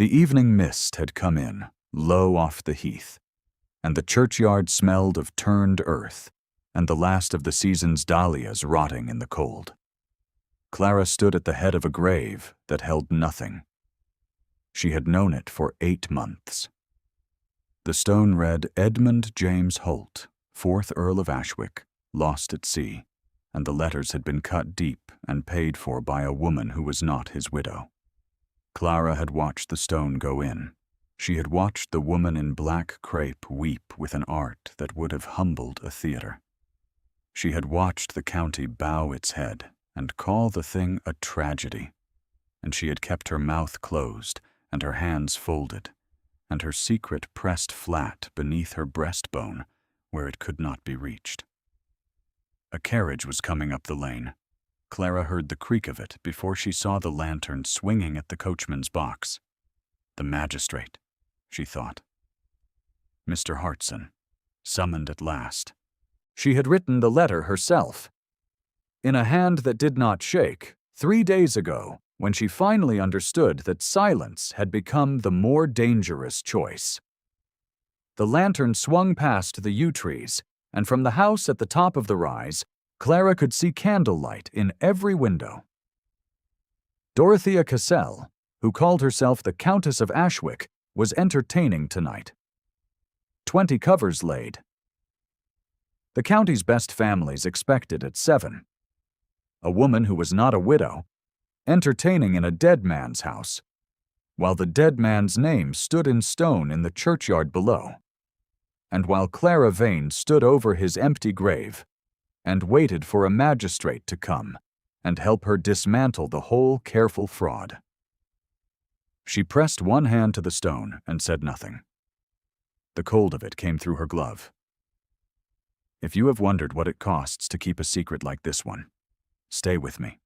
The evening mist had come in, low off the heath, and the churchyard smelled of turned earth and the last of the season's dahlias rotting in the cold. Clara stood at the head of a grave that held nothing. She had known it for 8 months. The stone read Edmund James Holt, 4th Earl of Ashwick, lost at sea, and the letters had been cut deep and paid for by a woman who was not his widow. Clara had watched the stone go in. She had watched the woman in black crape weep with an art that would have humbled a theater. She had watched the county bow its head and call the thing a tragedy, and she had kept her mouth closed and her hands folded, and her secret pressed flat beneath her breastbone where it could not be reached. A carriage was coming up the lane. Clara heard the creak of it before she saw the lantern swinging at the coachman's box. The magistrate, she thought. Mr. Hartson, summoned at last. She had written the letter herself, in a hand that did not shake, 3 days ago, when she finally understood that silence had become the more dangerous choice. The lantern swung past the yew trees, and from the house at the top of the rise, Clara could see candlelight in every window. Dorothea Cassell, who called herself the Countess of Ashwick, was entertaining tonight. 20 covers laid. The county's best families expected at 7. A woman who was not a widow, entertaining in a dead man's house, while the dead man's name stood in stone in the churchyard below, and while Clara Vane stood over his empty grave and waited for a magistrate to come and help her dismantle the whole careful fraud. She pressed one hand to the stone and said nothing. The cold of it came through her glove. If you have wondered what it costs to keep a secret like this one, stay with me.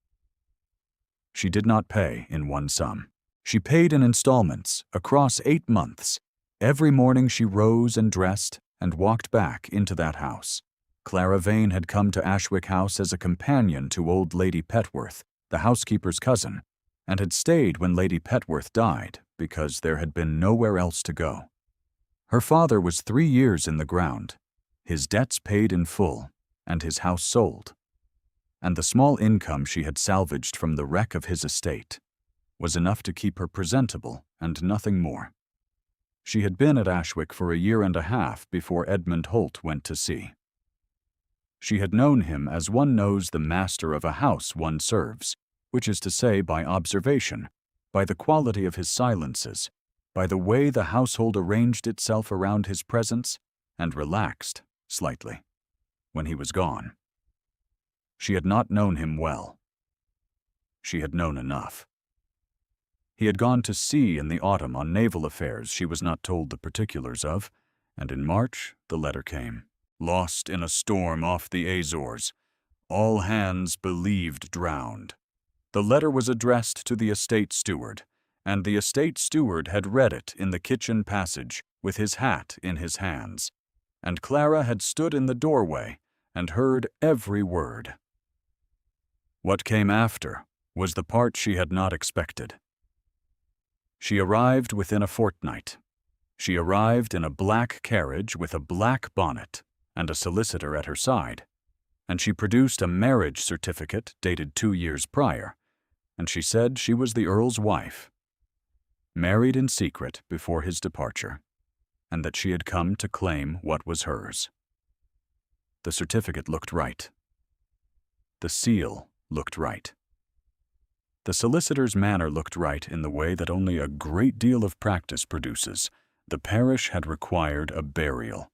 She did not pay in one sum. She paid in installments across 8 months. Every morning she rose and dressed and walked back into that house. Clara Vane had come to Ashwick House as a companion to old Lady Petworth, the housekeeper's cousin, and had stayed when Lady Petworth died because there had been nowhere else to go. Her father was 3 years in the ground, his debts paid in full, and his house sold, and the small income she had salvaged from the wreck of his estate was enough to keep her presentable and nothing more. She had been at Ashwick for 1.5 years before Edmund Holt went to sea. She had known him as one knows the master of a house one serves, which is to say by observation, by the quality of his silences, by the way the household arranged itself around his presence and relaxed, slightly, when he was gone. She had not known him well. She had known enough. He had gone to sea in the autumn on naval affairs she was not told the particulars of, and in March the letter came. Lost in a storm off the Azores. All hands believed drowned. The letter was addressed to the estate steward, and the estate steward had read it in the kitchen passage with his hat in his hands, and Clara had stood in the doorway and heard every word. What came after was the part she had not expected. She arrived within a fortnight. She arrived in a black carriage with a black bonnet and a solicitor at her side, and she produced a marriage certificate dated 2 years prior, and she said she was the Earl's wife, married in secret before his departure, and that she had come to claim what was hers. The certificate looked right. The seal looked right. The solicitor's manner looked right in the way that only a great deal of practice produces. The parish had required a burial.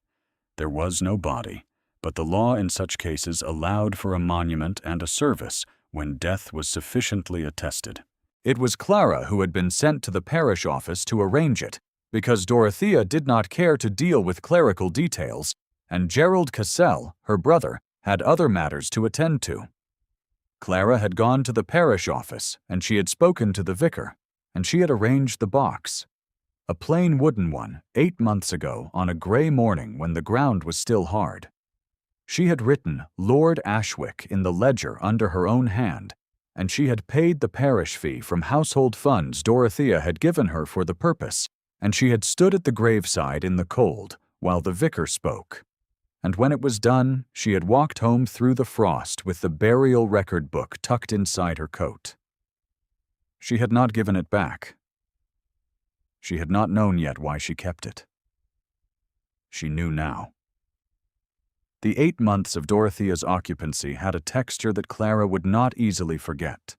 There was no body, but the law in such cases allowed for a monument and a service when death was sufficiently attested. It was Clara who had been sent to the parish office to arrange it, because Dorothea did not care to deal with clerical details, and Gerald Cassell, her brother, had other matters to attend to. Clara had gone to the parish office, and she had spoken to the vicar, and she had arranged the box. A plain wooden one, 8 months ago, on a grey morning when the ground was still hard. She had written Lord Ashwick in the ledger under her own hand, and she had paid the parish fee from household funds Dorothea had given her for the purpose, and she had stood at the graveside in the cold while the vicar spoke. And when it was done, she had walked home through the frost with the burial record book tucked inside her coat. She had not given it back. She had not known yet why she kept it. She knew now. The 8 months of Dorothea's occupancy had a texture that Clara would not easily forget,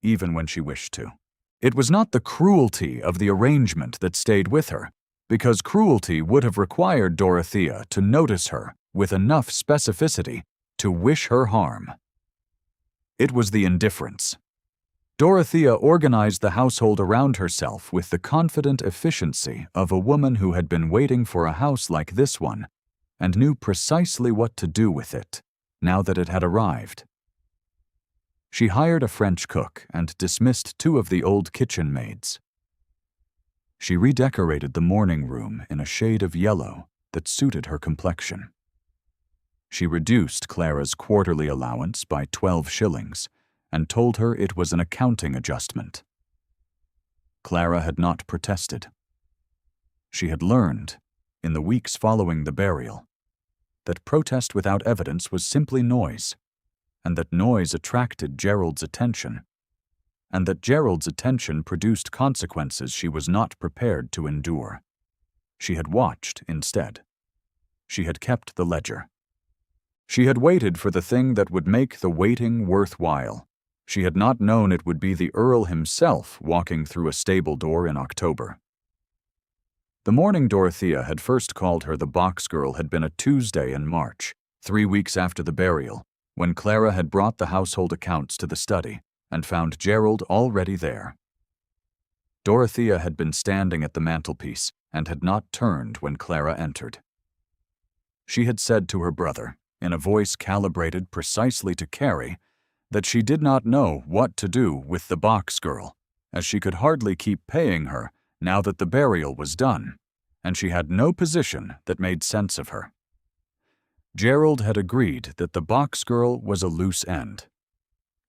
even when she wished to. It was not the cruelty of the arrangement that stayed with her, because cruelty would have required Dorothea to notice her with enough specificity to wish her harm. It was the indifference. Dorothea organized the household around herself with the confident efficiency of a woman who had been waiting for a house like this one and knew precisely what to do with it now that it had arrived. She hired a French cook and dismissed 2 of the old kitchen maids. She redecorated the morning room in a shade of yellow that suited her complexion. She reduced Clara's quarterly allowance by 12 shillings and told her it was an accounting adjustment. Clara had not protested. She had learned, in the weeks following the burial, that protest without evidence was simply noise, and that noise attracted Gerald's attention, and that Gerald's attention produced consequences she was not prepared to endure. She had watched instead. She had kept the ledger. She had waited for the thing that would make the waiting worthwhile. She had not known it would be the Earl himself walking through a stable door in October. The morning Dorothea had first called her the box girl had been a Tuesday in March, 3 weeks after the burial, when Clara had brought the household accounts to the study and found Gerald already there. Dorothea had been standing at the mantelpiece and had not turned when Clara entered. She had said to her brother, in a voice calibrated precisely to Carrie, that she did not know what to do with the box girl, as she could hardly keep paying her now that the burial was done, and she had no position that made sense of her. Gerald had agreed that the box girl was a loose end.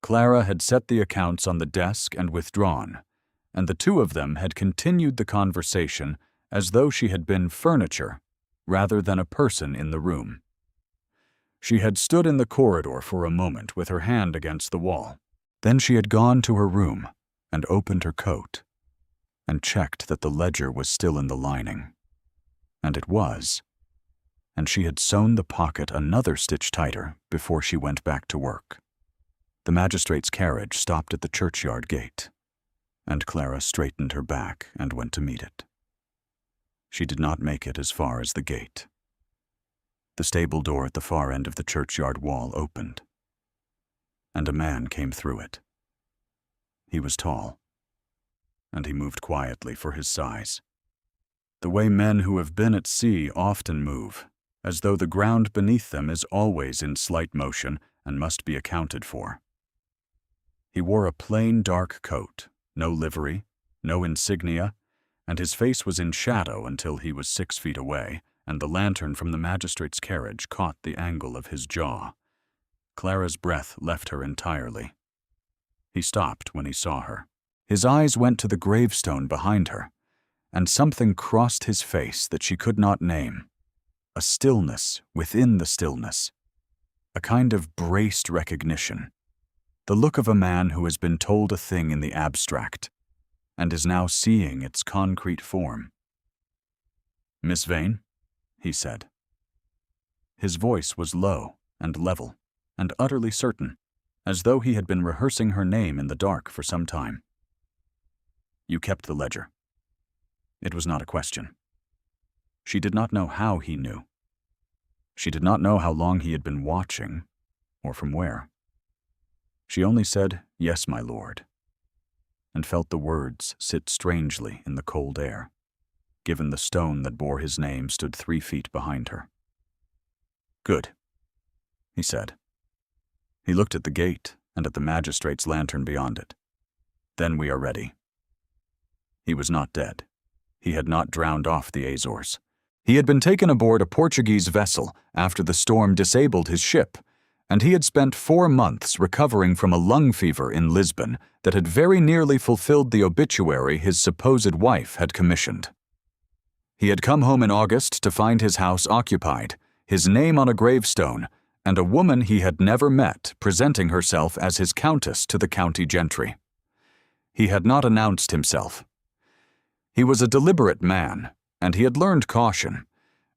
Clara had set the accounts on the desk and withdrawn, and the 2 of them had continued the conversation as though she had been furniture rather than a person in the room. She had stood in the corridor for a moment with her hand against the wall. Then she had gone to her room and opened her coat and checked that the ledger was still in the lining. And it was. And she had sewn the pocket another stitch tighter before she went back to work. The magistrate's carriage stopped at the churchyard gate, and Clara straightened her back and went to meet it. She did not make it as far as the gate. The stable door at the far end of the churchyard wall opened, and a man came through it. He was tall, and he moved quietly for his size, the way men who have been at sea often move, as though the ground beneath them is always in slight motion and must be accounted for. He wore a plain dark coat, no livery, no insignia, and his face was in shadow until he was 6 feet away, and the lantern from the magistrate's carriage caught the angle of his jaw. Clara's breath left her entirely. He stopped when he saw her. His eyes went to the gravestone behind her, and something crossed his face that she could not name. A stillness within the stillness. A kind of braced recognition. The look of a man who has been told a thing in the abstract, and is now seeing its concrete form. "Miss Vane?" he said. His voice was low and level and utterly certain, as though he had been rehearsing her name in the dark for some time. "You kept the ledger." It was not a question. She did not know how he knew. She did not know how long he had been watching, or from where. She only said, "Yes, my lord," and felt the words sit strangely in the cold air, given the stone that bore his name stood 3 feet behind her. "Good," he said. He looked at the gate and at the magistrate's lantern beyond it. "Then we are ready." He was not dead. He had not drowned off the Azores. He had been taken aboard a Portuguese vessel after the storm disabled his ship, and he had spent 4 months recovering from a lung fever in Lisbon that had very nearly fulfilled the obituary his supposed wife had commissioned. He had come home in August to find his house occupied, his name on a gravestone, and a woman he had never met presenting herself as his countess to the county gentry. He had not announced himself. He was a deliberate man, and he had learned caution,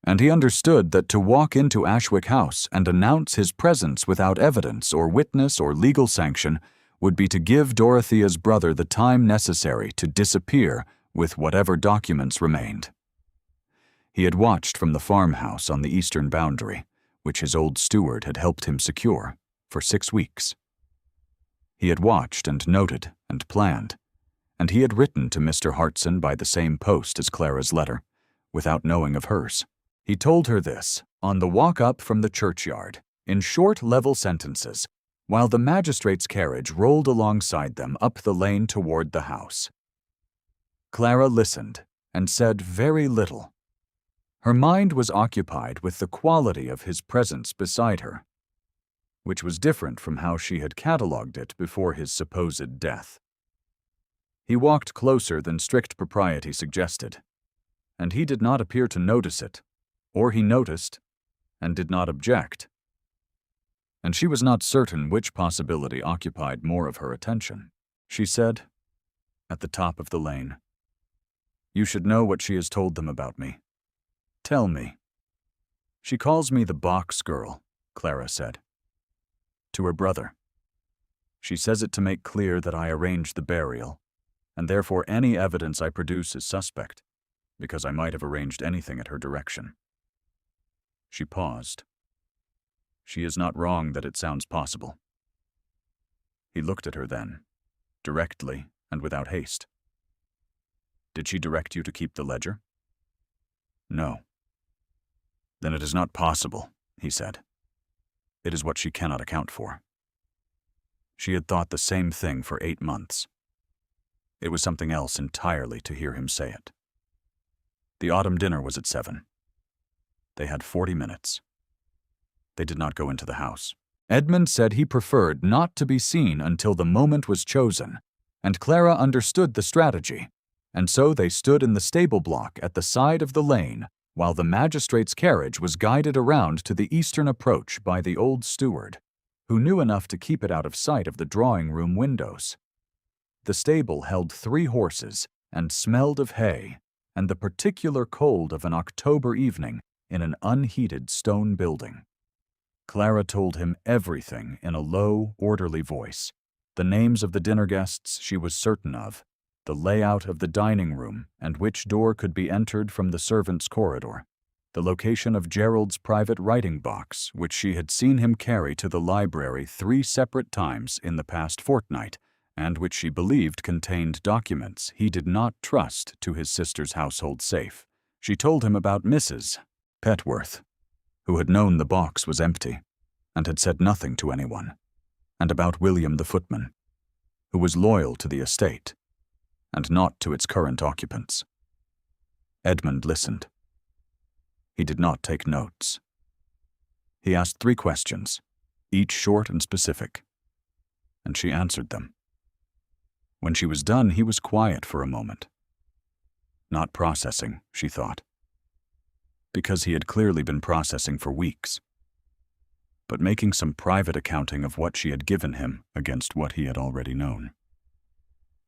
and he understood that to walk into Ashwick House and announce his presence without evidence or witness or legal sanction would be to give Dorothea's brother the time necessary to disappear with whatever documents remained. He had watched from the farmhouse on the eastern boundary, which his old steward had helped him secure, for 6 weeks. He had watched and noted and planned, and he had written to Mr. Hartson by the same post as Clara's letter, without knowing of hers. He told her this on the walk up from the churchyard, in short level sentences, while the magistrate's carriage rolled alongside them up the lane toward the house. Clara listened and said very little. Her mind was occupied with the quality of his presence beside her, which was different from how she had catalogued it before his supposed death. He walked closer than strict propriety suggested, and he did not appear to notice it, or he noticed and did not object. And she was not certain which possibility occupied more of her attention. She said, at the top of the lane, "You should know what she has told them about me. Tell me." "She calls me the box girl," Clara said. To her brother. "She says it to make clear that I arranged the burial, and therefore any evidence I produce is suspect, because I might have arranged anything at her direction." She paused. She is not wrong that it sounds possible. He looked at her then, directly and without haste. "Did she direct you to keep the ledger?" "No." "Then it is not possible," he said. "It is what she cannot account for." She had thought the same thing for 8 months. It was something else entirely to hear him say it. The autumn dinner was at 7. They had 40 minutes. They did not go into the house. Edmund said he preferred not to be seen until the moment was chosen, and Clara understood the strategy, and so they stood in the stable block at the side of the lane while the magistrate's carriage was guided around to the eastern approach by the old steward, who knew enough to keep it out of sight of the drawing-room windows. The stable held 3 horses and smelled of hay and the particular cold of an October evening in an unheated stone building. Clara told him everything in a low, orderly voice, the names of the dinner guests she was certain of, the layout of the dining room and which door could be entered from the servants' corridor, the location of Gerald's private writing box, which she had seen him carry to the library 3 separate times in the past fortnight, and which she believed contained documents he did not trust to his sister's household safe. She told him about Mrs. Petworth, who had known the box was empty, and had said nothing to anyone, and about William the footman, who was loyal to the estate, and not to its current occupants. Edmund listened. He did not take notes. He asked 3 questions, each short and specific, and she answered them. When she was done, he was quiet for a moment. Not processing, she thought, because he had clearly been processing for weeks, but making some private accounting of what she had given him against what he had already known.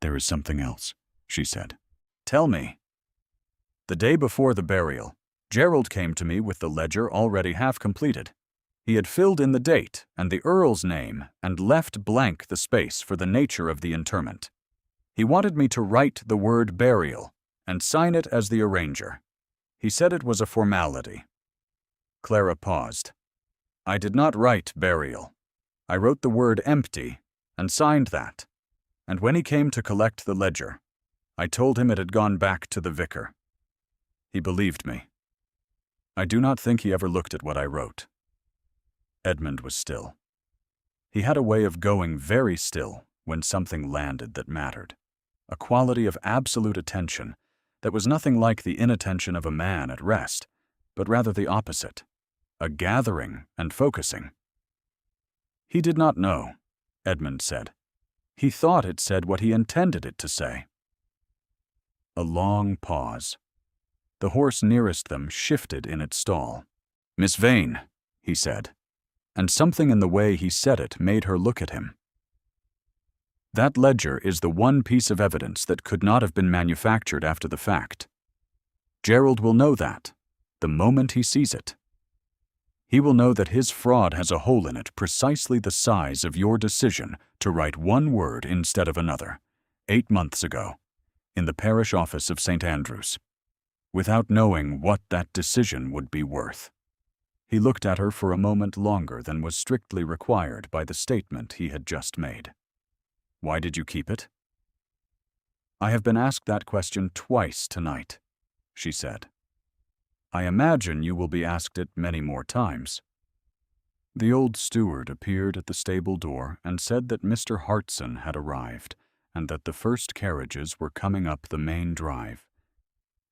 "There is something else," she said. "Tell me." "The day before the burial, Gerald came to me with the ledger already half completed. He had filled in the date and the Earl's name and left blank the space for the nature of the interment. He wanted me to write the word burial and sign it as the arranger. He said it was a formality." Clara paused. "I did not write burial. I wrote the word empty and signed that, and when he came to collect the ledger, I told him it had gone back to the vicar. He believed me. I do not think he ever looked at what I wrote." Edmund was still. He had a way of going very still when something landed that mattered, a quality of absolute attention that was nothing like the inattention of a man at rest, but rather the opposite, a gathering and focusing. He did not know, Edmund said. He thought it said what he intended it to say. A long pause. The horse nearest them shifted in its stall. "Miss Vane," he said, and something in the way he said it made her look at him. "That ledger is the one piece of evidence that could not have been manufactured after the fact. Gerald will know that, the moment he sees it. He will know that his fraud has a hole in it precisely the size of your decision to write one word instead of another, 8 months ago, in the parish office of St. Andrew's, without knowing what that decision would be worth." He looked at her for a moment longer than was strictly required by the statement he had just made. "Why did you keep it?" "I have been asked that question twice tonight," she said. "I imagine you will be asked it many more times." The old steward appeared at the stable door and said that Mr. Hartson had arrived and that the first carriages were coming up the main drive.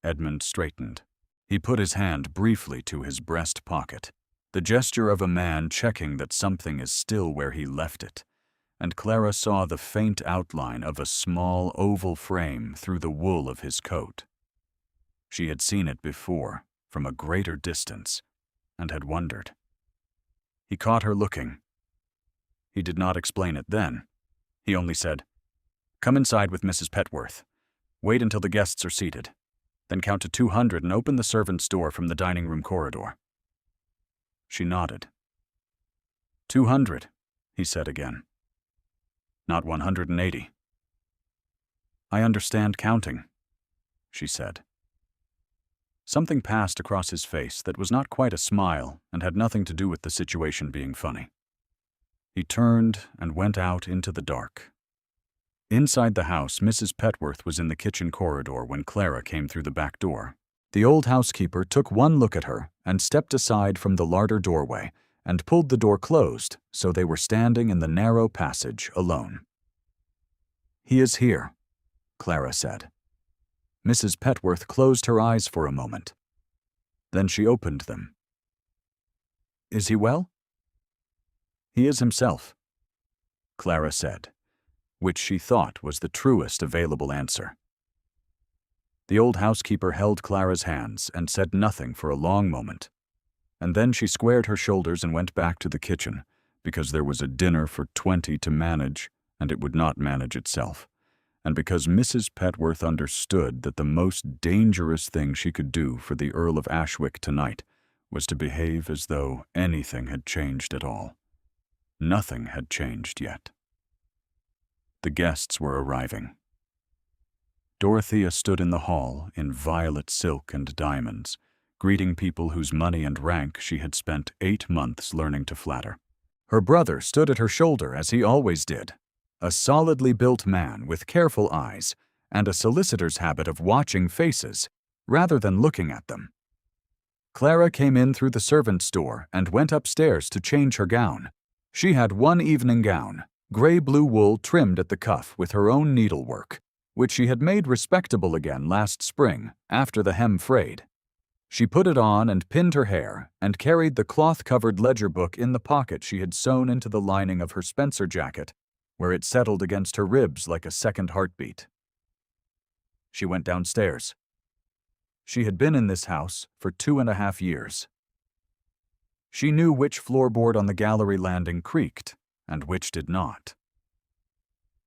Edmund straightened. He put his hand briefly to his breast pocket, the gesture of a man checking that something is still where he left it, and Clara saw the faint outline of a small oval frame through the wool of his coat. She had seen it before, from a greater distance, and had wondered. He caught her looking. He did not explain it then. He only said, "Come inside with Mrs. Petworth. Wait until the guests are seated. Then count to 200 and open the servants' door from the dining room corridor." She nodded. 200, he said again. Not 180. "I understand counting," she said. Something passed across his face that was not quite a smile and had nothing to do with the situation being funny. He turned and went out into the dark. Inside the house, Mrs. Petworth was in the kitchen corridor when Clara came through the back door. The old housekeeper took one look at her and stepped aside from the larder doorway and pulled the door closed so they were standing in the narrow passage alone. "He is here," Clara said. Mrs. Petworth closed her eyes for a moment. Then she opened them. "Is he well?" "He is himself," Clara said, which she thought was the truest available answer. The old housekeeper held Clara's hands and said nothing for a long moment, and then she squared her shoulders and went back to the kitchen, because there was a dinner for 20 to manage, and it would not manage itself, and because Mrs. Petworth understood that the most dangerous thing she could do for the Earl of Ashwick tonight was to behave as though anything had changed at all. Nothing had changed yet. The guests were arriving. Dorothea stood in the hall in violet silk and diamonds, greeting people whose money and rank she had spent 8 months learning to flatter. Her brother stood at her shoulder as he always did, a solidly built man with careful eyes and a solicitor's habit of watching faces rather than looking at them. Clara came in through the servants' door and went upstairs to change her gown. She had one evening gown, gray-blue wool trimmed at the cuff with her own needlework, which she had made respectable again last spring after the hem frayed. She put it on and pinned her hair and carried the cloth-covered ledger book in the pocket she had sewn into the lining of her Spencer jacket, where it settled against her ribs like a second heartbeat. She went downstairs. She had been in this house for 2.5 years. She knew which floorboard on the gallery landing creaked and which did not.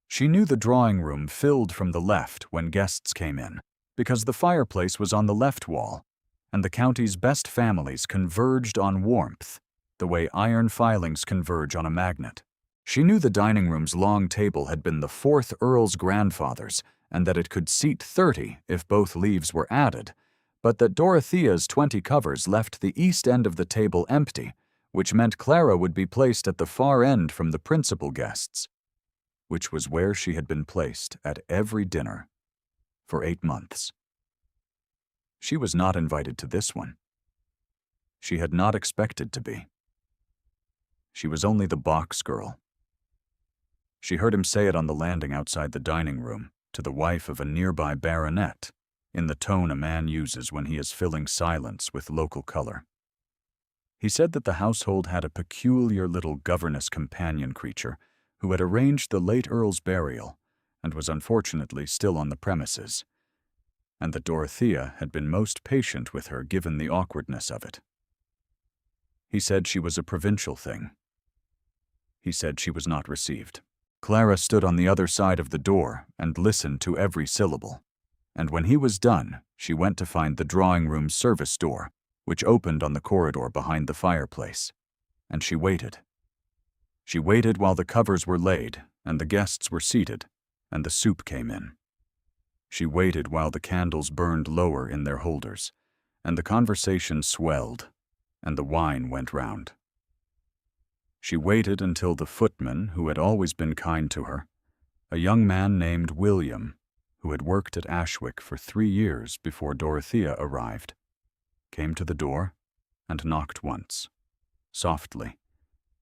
She knew the drawing room filled from the left when guests came in, because the fireplace was on the left wall, and the county's best families converged on warmth, the way iron filings converge on a magnet. She knew the dining room's long table had been the 4th Earl's grandfather's, and that it could seat 30 if both leaves were added, but that Dorothea's 20 covers left the east end of the table empty, which meant Clara would be placed at the far end from the principal guests, which was where she had been placed at every dinner for 8 months. She was not invited to this one. She had not expected to be. She was only the box girl. She heard him say it on the landing outside the dining room to the wife of a nearby baronet, in the tone a man uses when he is filling silence with local color. He said that the household had a peculiar little governess companion creature who had arranged the late Earl's burial and was unfortunately still on the premises, and that Dorothea had been most patient with her given the awkwardness of it. He said she was a provincial thing. He said she was not received. Clara stood on the other side of the door and listened to every syllable, and when he was done, she went to find the drawing-room service door, which opened on the corridor behind the fireplace, and she waited. She waited while the covers were laid and the guests were seated and the soup came in. She waited while the candles burned lower in their holders and the conversation swelled and the wine went round. She waited until the footman, who had always been kind to her, a young man named William, who had worked at Ashwick for 3 years before Dorothea arrived, came to the door and knocked once, softly,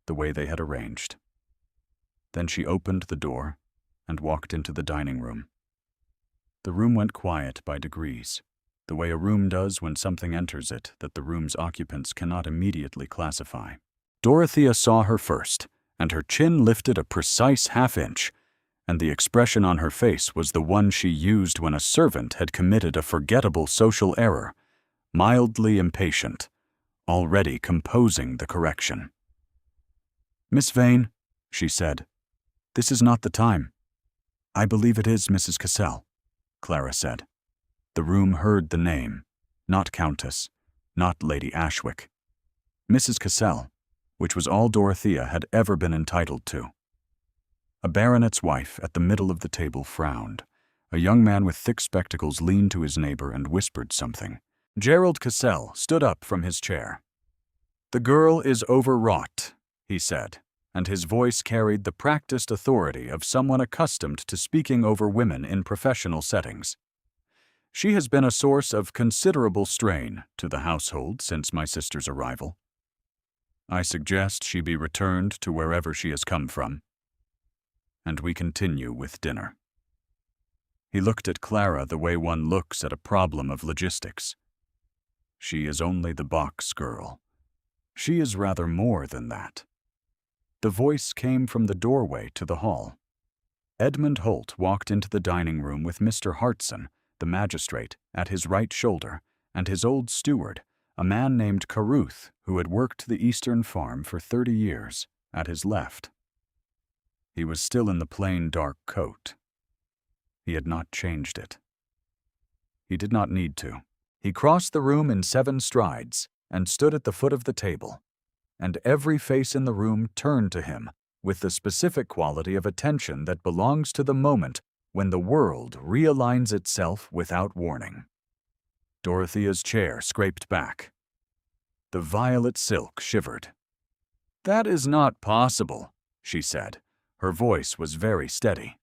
the way they had arranged. Then she opened the door and walked into the dining room. The room went quiet by degrees, the way a room does when something enters it that the room's occupants cannot immediately classify. Dorothea saw her first, and her chin lifted a precise half-inch, and the expression on her face was the one she used when a servant had committed a forgettable social error, mildly impatient, already composing the correction. "Miss Vane," she said, "this is not the time." "I believe it is, Mrs. Cassell," Clara said. The room heard the name, not Countess, not Lady Ashwick. Mrs. Cassell, which was all Dorothea had ever been entitled to. A baronet's wife at the middle of the table frowned. A young man with thick spectacles leaned to his neighbor and whispered something. Gerald Cassell stood up from his chair. "The girl is overwrought," he said, and his voice carried the practiced authority of someone accustomed to speaking over women in professional settings. "She has been a source of considerable strain to the household since my sister's arrival. I suggest she be returned to wherever she has come from, and we continue with dinner." He looked at Clara the way one looks at a problem of logistics. She is only the box girl. She is rather more than that. The voice came from the doorway to the hall. Edmund Holt walked into the dining room with Mr. Hartson, the magistrate, at his right shoulder, and his old steward, a man named Carruth, who had worked the Eastern farm for 30 years, at his left. He was still in the plain dark coat. He had not changed it. He did not need to. He crossed the room in 7 strides and stood at the foot of the table, and every face in the room turned to him with the specific quality of attention that belongs to the moment when the world realigns itself without warning. Dorothea's chair scraped back. The violet silk shivered. "That is not possible," she said. Her voice was very steady.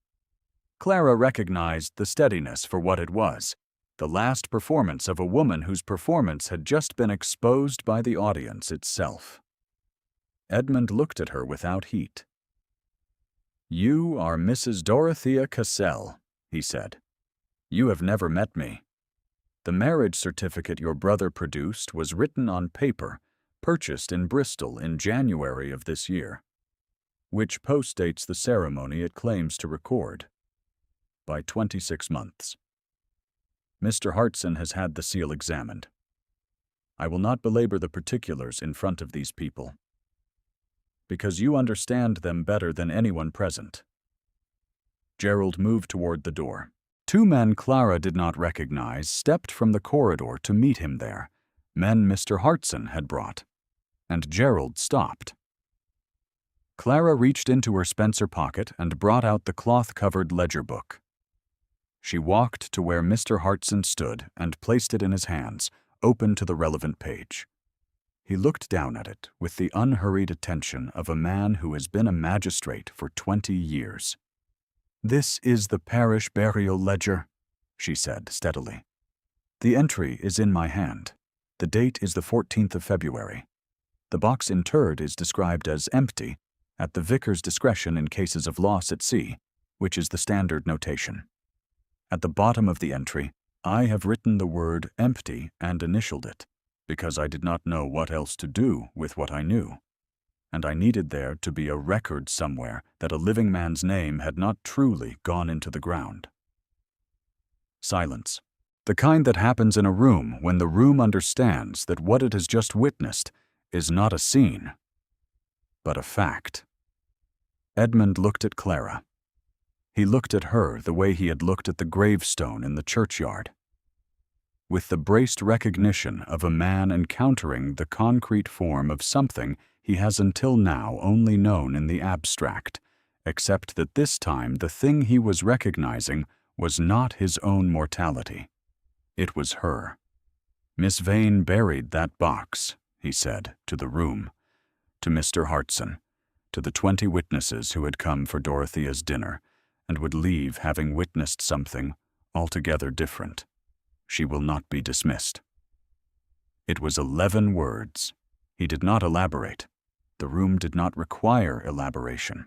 Clara recognized the steadiness for what it was, the last performance of a woman whose performance had just been exposed by the audience itself. Edmund looked at her without heat. "You are Mrs. Dorothea Cassell," he said. "You have never met me. The marriage certificate your brother produced was written on paper, purchased in Bristol in January of this year, which postdates the ceremony it claims to record by 26 months. Mr. Hartson has had the seal examined. I will not belabor the particulars in front of these people, because you understand them better than anyone present." Gerald moved toward the door. 2 men Clara did not recognize stepped from the corridor to meet him there, men Mr. Hartson had brought, and Gerald stopped. Clara reached into her Spencer pocket and brought out the cloth-covered ledger book. She walked to where Mr. Hartson stood and placed it in his hands, open to the relevant page. He looked down at it with the unhurried attention of a man who has been a magistrate for 20 years. "This is the parish burial ledger," she said steadily. "The entry is in my hand. The date is the 14th of February. The box interred is described as empty, at the vicar's discretion in cases of loss at sea, which is the standard notation. At the bottom of the entry, I have written the word empty and initialed it. because I did not know what else to do with what I knew, and I needed there to be a record somewhere that a living man's name had not truly gone into the ground. Silence. The kind that happens in a room when the room understands that what it has just witnessed is not a scene, but a fact. Edmund looked at Clara. He looked at her the way he had looked at the gravestone in the churchyard, with the braced recognition of a man encountering the concrete form of something he has until now only known in the abstract, except that this time the thing he was recognizing was not his own mortality. It was her. Miss Vane buried that box, he said, to the room, to Mr. Hartson, to the 20 witnesses who had come for Dorothea's dinner and would leave having witnessed something altogether different. She will not be dismissed. It was 11 words. He did not elaborate. The room did not require elaboration.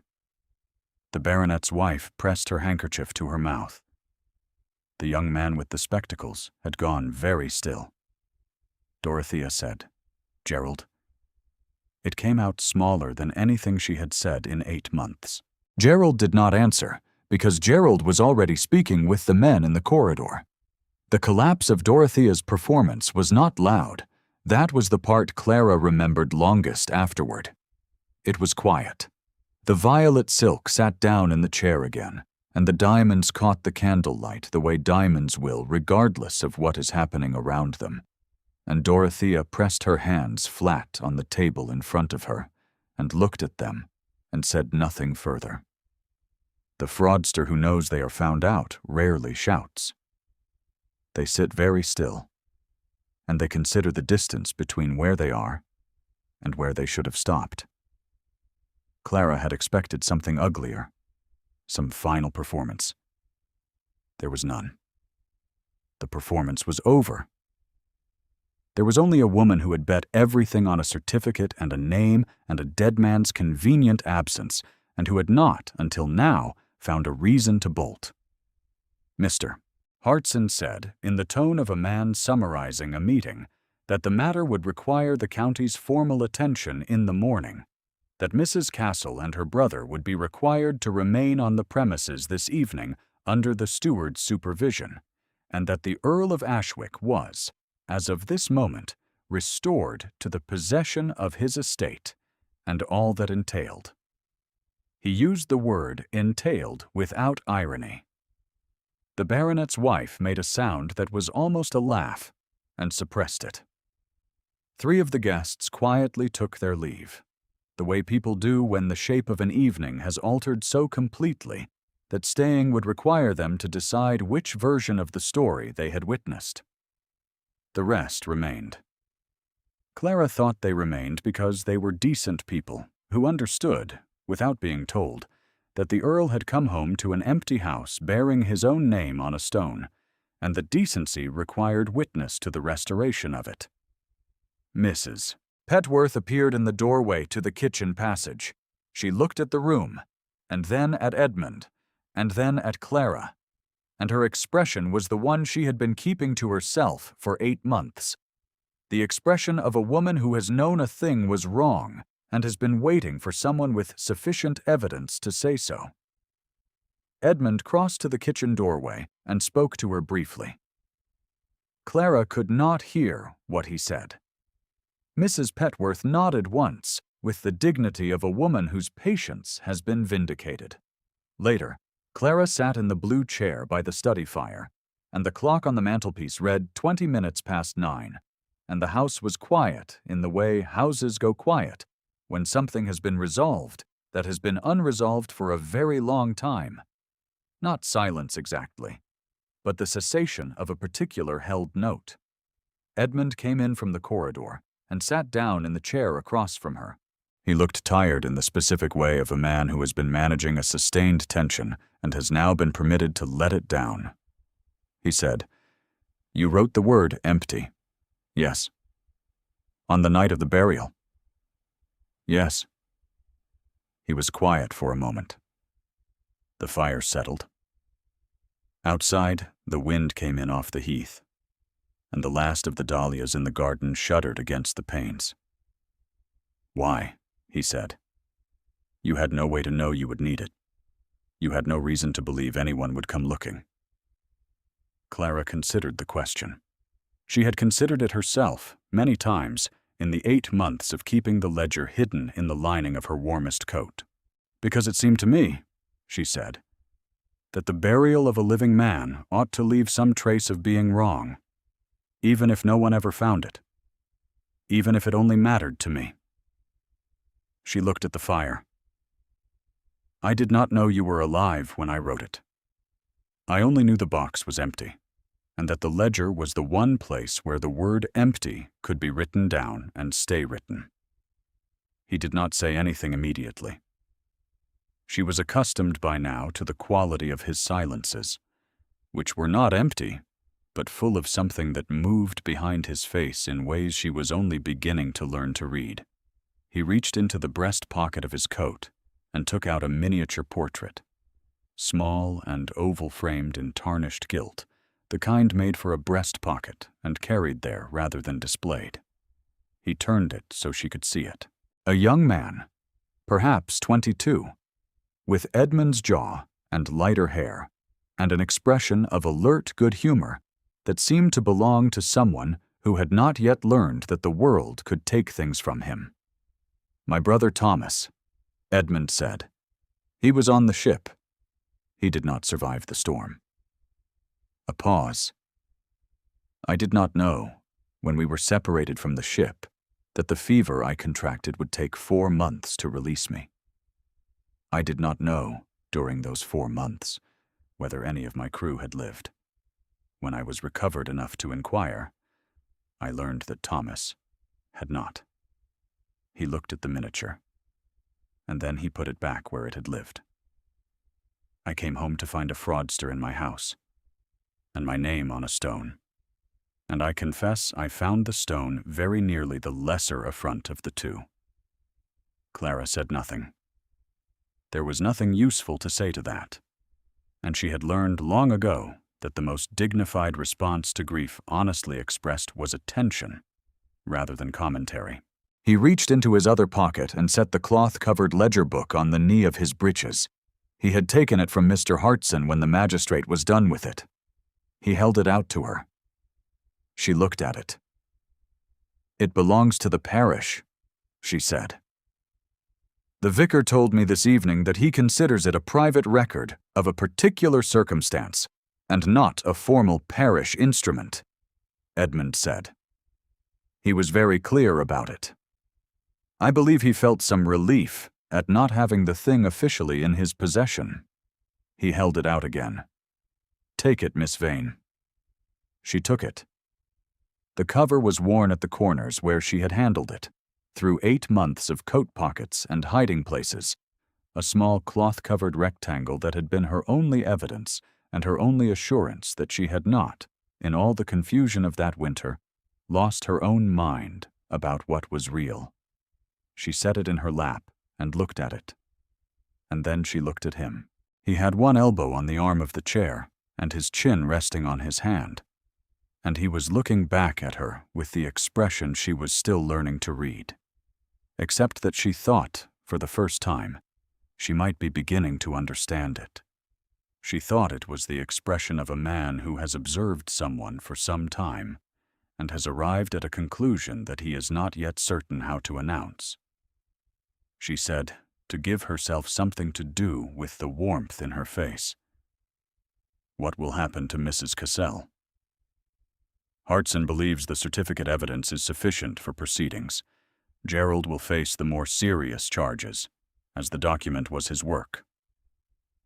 The baronet's wife pressed her handkerchief to her mouth. The young man with the spectacles had gone very still. Dorothea said, "Gerald." It came out smaller than anything she had said in 8 months. Gerald did not answer, because Gerald was already speaking with the men in the corridor. The collapse of Dorothea's performance was not loud. That was the part Clara remembered longest afterward. It was quiet. The violet silk sat down in the chair again, and the diamonds caught the candlelight the way diamonds will regardless of what is happening around them. And Dorothea pressed her hands flat on the table in front of her, and looked at them, and said nothing further. The fraudster who knows they are found out rarely shouts. They sit very still, and they consider the distance between where they are and where they should have stopped. Clara had expected something uglier, some final performance. There was none. The performance was over. There was only a woman who had bet everything on a certificate and a name and a dead man's convenient absence, and who had not, until now, found a reason to bolt. Mr. Hartson said, in the tone of a man summarizing a meeting, that the matter would require the county's formal attention in the morning, that Mrs. Castle and her brother would be required to remain on the premises this evening under the steward's supervision, and that the Earl of Ashwick was, as of this moment, restored to the possession of his estate and all that entailed. He used the word entailed without irony. The baronet's wife made a sound that was almost a laugh, and suppressed it. 3 of the guests quietly took their leave, the way people do when the shape of an evening has altered so completely that staying would require them to decide which version of the story they had witnessed. The rest remained. Clara thought they remained because they were decent people who understood, without being told, that the Earl had come home to an empty house bearing his own name on a stone, and that decency required witness to the restoration of it. Mrs. Petworth appeared in the doorway to the kitchen passage. She looked at the room, and then at Edmund, and then at Clara, and her expression was the one she had been keeping to herself for 8 months. The expression of a woman who has known a thing was wrong and has been waiting for someone with sufficient evidence to say so. Edmund crossed to the kitchen doorway and spoke to her briefly. Clara could not hear what he said. Mrs. Petworth nodded once, with the dignity of a woman whose patience has been vindicated. Later, Clara sat in the blue chair by the study fire, and the clock on the mantelpiece read 20 minutes past 9, and the house was quiet in the way houses go quiet when something has been resolved that has been unresolved for a very long time. Not silence exactly, but the cessation of a particular held note. Edmund came in from the corridor and sat down in the chair across from her. He looked tired in the specific way of a man who has been managing a sustained tension and has now been permitted to let it down. He said, "You wrote the word empty." "Yes." "On the night of the burial?" "Yes." He was quiet for a moment. The fire settled. Outside, the wind came in off the heath, and the last of the dahlias in the garden shuddered against the panes. "Why?" he said. "You had no way to know you would need it. You had no reason to believe anyone would come looking." Clara considered the question. She had considered it herself many times in the 8 months of keeping the ledger hidden in the lining of her warmest coat. "Because it seemed to me," she said, "that the burial of a living man ought to leave some trace of being wrong, even if no one ever found it, even if it only mattered to me." She looked at the fire. "I did not know you were alive when I wrote it. I only knew the box was empty, and that the ledger was the one place where the word empty could be written down and stay written." He did not say anything immediately. She was accustomed by now to the quality of his silences, which were not empty, but full of something that moved behind his face in ways she was only beginning to learn to read. He reached into the breast pocket of his coat and took out a miniature portrait, small and oval-framed in tarnished gilt, the kind made for a breast pocket and carried there rather than displayed. He turned it so she could see it. A young man, perhaps 22, with Edmund's jaw and lighter hair, and an expression of alert good humor that seemed to belong to someone who had not yet learned that the world could take things from him. "My brother Thomas," Edmund said. "He was on the ship. He did not survive the storm." A pause. "I did not know, when we were separated from the ship, that the fever I contracted would take 4 months to release me. I did not know, during those 4 months, whether any of my crew had lived. When I was recovered enough to inquire, I learned that Thomas had not." He looked at the miniature, and then he put it back where it had lived. "I came home to find a fraudster in my house, and my name on a stone. And I confess I found the stone very nearly the lesser affront of the two." Clara said nothing. There was nothing useful to say to that, and she had learned long ago that the most dignified response to grief honestly expressed was attention rather than commentary. He reached into his other pocket and set the cloth-covered ledger book on the knee of his breeches. He had taken it from Mr. Hartson when the magistrate was done with it. He held it out to her. She looked at it. "It belongs to the parish," she said. "The vicar told me this evening that he considers it a private record of a particular circumstance, and not a formal parish instrument," Edmund said. "He was very clear about it. I believe he felt some relief at not having the thing officially in his possession." He held it out again. "Take it, Miss Vane." She took it. The cover was worn at the corners where she had handled it, through 8 months of coat pockets and hiding places, a small cloth-covered rectangle that had been her only evidence and her only assurance that she had not, in all the confusion of that winter, lost her own mind about what was real. She set it in her lap and looked at it. And then she looked at him. He had one elbow on the arm of the chair and his chin resting on his hand, and he was looking back at her with the expression she was still learning to read, except that she thought, for the first time, she might be beginning to understand it. She thought it was the expression of a man who has observed someone for some time and has arrived at a conclusion that he is not yet certain how to announce. She said, to give herself something to do with the warmth in her face, "What will happen to Mrs. Cassell?" "Hartson believes the certificate evidence is sufficient for proceedings. Gerald will face the more serious charges, as the document was his work.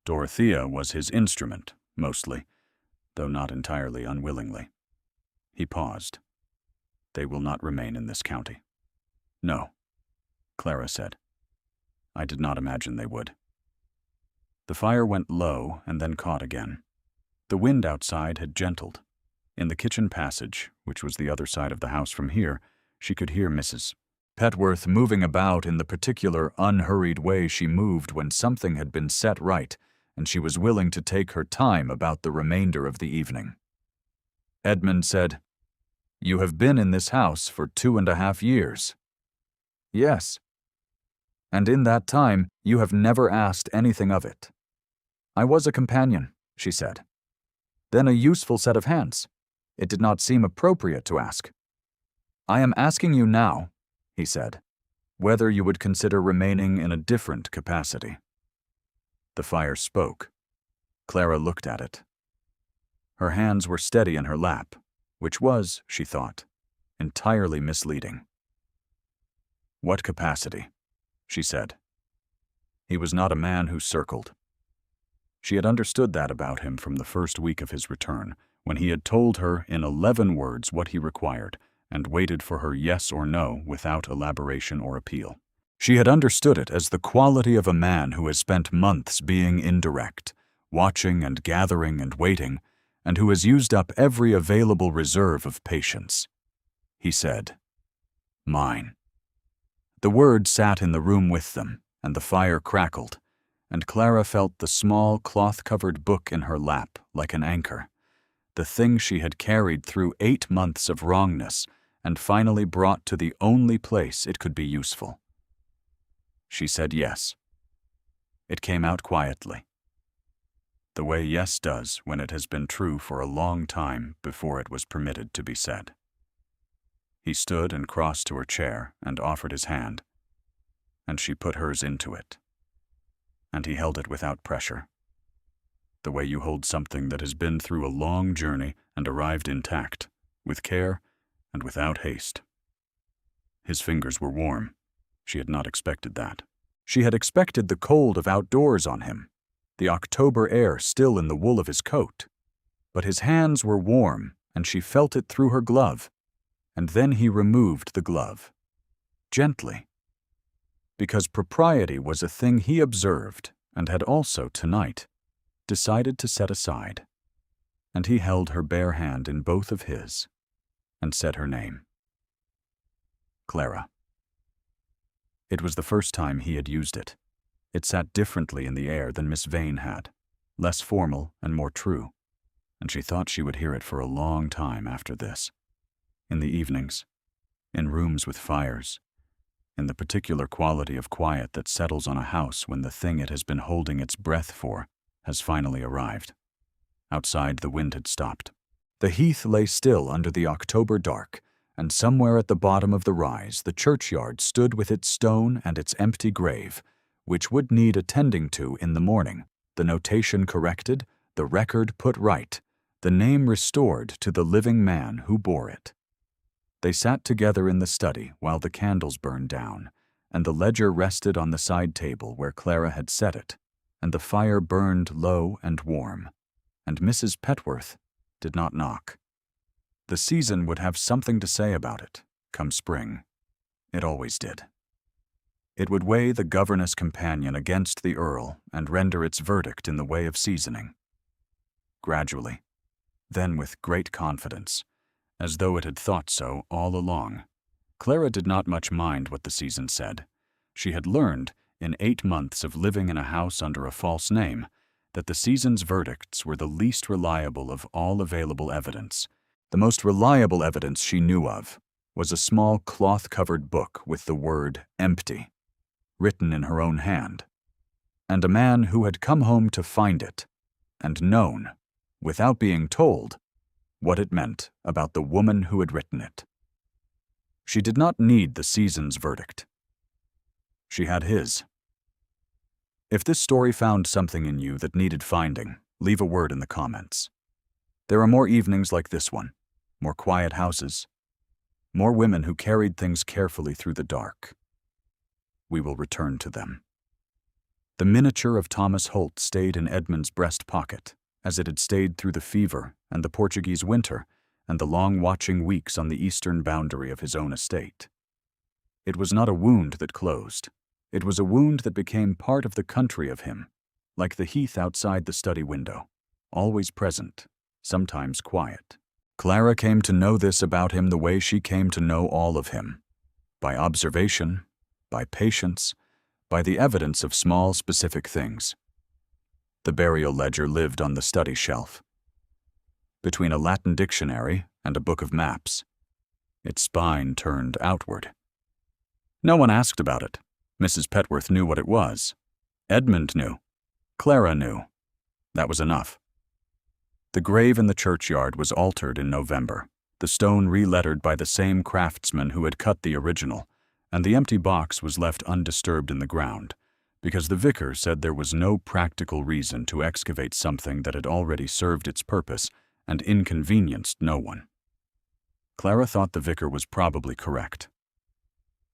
Dorothea was his instrument, mostly, though not entirely unwillingly." He paused. "They will not remain in this county." "No," Clara said. "I did not imagine they would." The fire went low and then caught again. The wind outside had gentled. In the kitchen passage, which was the other side of the house from here, she could hear Mrs. Petworth moving about in the particular unhurried way she moved when something had been set right and she was willing to take her time about the remainder of the evening. Edmund said, You have been in this house for 2.5 years. Yes. And in that time, you have never asked anything of it. I was a companion, she said. Then a useful set of hands. It did not seem appropriate to ask. I am asking you now, he said, whether you would consider remaining in a different capacity. The fire spoke. Clara looked at it. Her hands were steady in her lap, which was, she thought, entirely misleading. What capacity? She said. He was not a man who circled. She had understood that about him from the first week of his return, when he had told her in 11 words what he required, and waited for her yes or no without elaboration or appeal. She had understood it as the quality of a man who has spent months being indirect, watching and gathering and waiting, and who has used up every available reserve of patience. He said, "Mine." The word sat in the room with them, and the fire crackled, and Clara felt the small cloth-covered book in her lap like an anchor, the thing she had carried through 8 months of wrongness and finally brought to the only place it could be useful. She said yes. It came out quietly, the way yes does when it has been true for a long time before it was permitted to be said. He stood and crossed to her chair and offered his hand, and she put hers into it. And he held it without pressure, the way you hold something that has been through a long journey and arrived intact, with care and without haste. His fingers were warm. She had not expected that. She had expected the cold of outdoors on him, the October air still in the wool of his coat. But his hands were warm, and she felt it through her glove, and then he removed the glove, gently, because propriety was a thing he observed and had also, tonight, decided to set aside. And he held her bare hand in both of his and said her name. Clara. It was the first time he had used it. It sat differently in the air than Miss Vane had, less formal and more true, and she thought she would hear it for a long time after this. In the evenings, in rooms with fires, in the particular quality of quiet that settles on a house when the thing it has been holding its breath for has finally arrived. Outside, the wind had stopped. The heath lay still under the October dark, and somewhere at the bottom of the rise the churchyard stood with its stone and its empty grave, which would need attending to in the morning, the notation corrected, the record put right, the name restored to the living man who bore it. They sat together in the study while the candles burned down, and the ledger rested on the side table where Clara had set it, and the fire burned low and warm, and Mrs. Petworth did not knock. The season would have something to say about it, come spring. It always did. It would weigh the governess companion against the Earl and render its verdict in the way of seasoning. Gradually, then with great confidence, as though it had thought so all along. Clara did not much mind what the season said. She had learned, in 8 months of living in a house under a false name, that the season's verdicts were the least reliable of all available evidence. The most reliable evidence she knew of was a small cloth-covered book with the word "empty" written in her own hand, and a man who had come home to find it, and known, without being told, what it meant about the woman who had written it. She did not need the season's verdict. She had his. If this story found something in you that needed finding, leave a word in the comments. There are more evenings like this one, more quiet houses, more women who carried things carefully through the dark. We will return to them. The miniature of Thomas Holt stayed in Edmund's breast pocket, as it had stayed through the fever and the Portuguese winter and the long watching weeks on the eastern boundary of his own estate. It was not a wound that closed. It was a wound that became part of the country of him, like the heath outside the study window, always present, sometimes quiet. Clara came to know this about him the way she came to know all of him, by observation, by patience, by the evidence of small specific things. The burial ledger lived on the study shelf. Between a Latin dictionary and a book of maps, its spine turned outward. No one asked about it. Mrs. Petworth knew what it was. Edmund knew. Clara knew. That was enough. The grave in the churchyard was altered in November, the stone re-lettered by the same craftsman who had cut the original, and the empty box was left undisturbed in the ground, because the vicar said there was no practical reason to excavate something that had already served its purpose and inconvenienced no one. Clara thought the vicar was probably correct.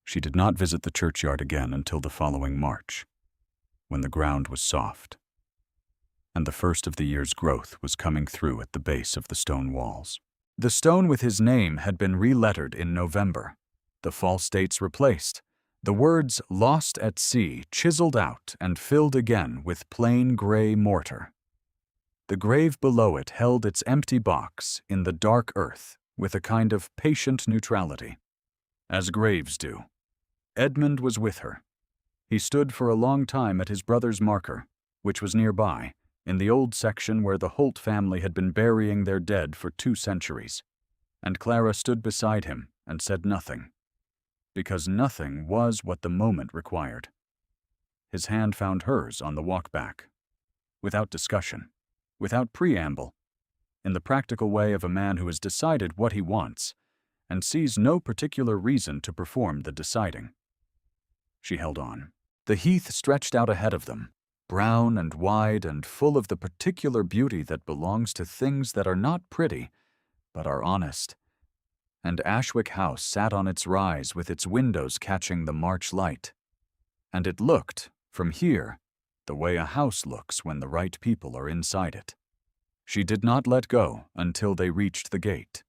She did not visit the churchyard again until the following March, when the ground was soft, and the first of the year's growth was coming through at the base of the stone walls. The stone with his name had been re-lettered in November, the false dates replaced, the words "Lost at Sea" chiseled out and filled again with plain gray mortar. The grave below it held its empty box in the dark earth with a kind of patient neutrality, as graves do. Edmund was with her. He stood for a long time at his brother's marker, which was nearby, in the old section where the Holt family had been burying their dead for 2 centuries, and Clara stood beside him and said nothing, because nothing was what the moment required. His hand found hers on the walk back, without discussion, without preamble, in the practical way of a man who has decided what he wants and sees no particular reason to perform the deciding. She held on. The heath stretched out ahead of them, brown and wide and full of the particular beauty that belongs to things that are not pretty, but are honest. And Ashwick House sat on its rise with its windows catching the March light. And it looked, from here, the way a house looks when the right people are inside it. She did not let go until they reached the gate.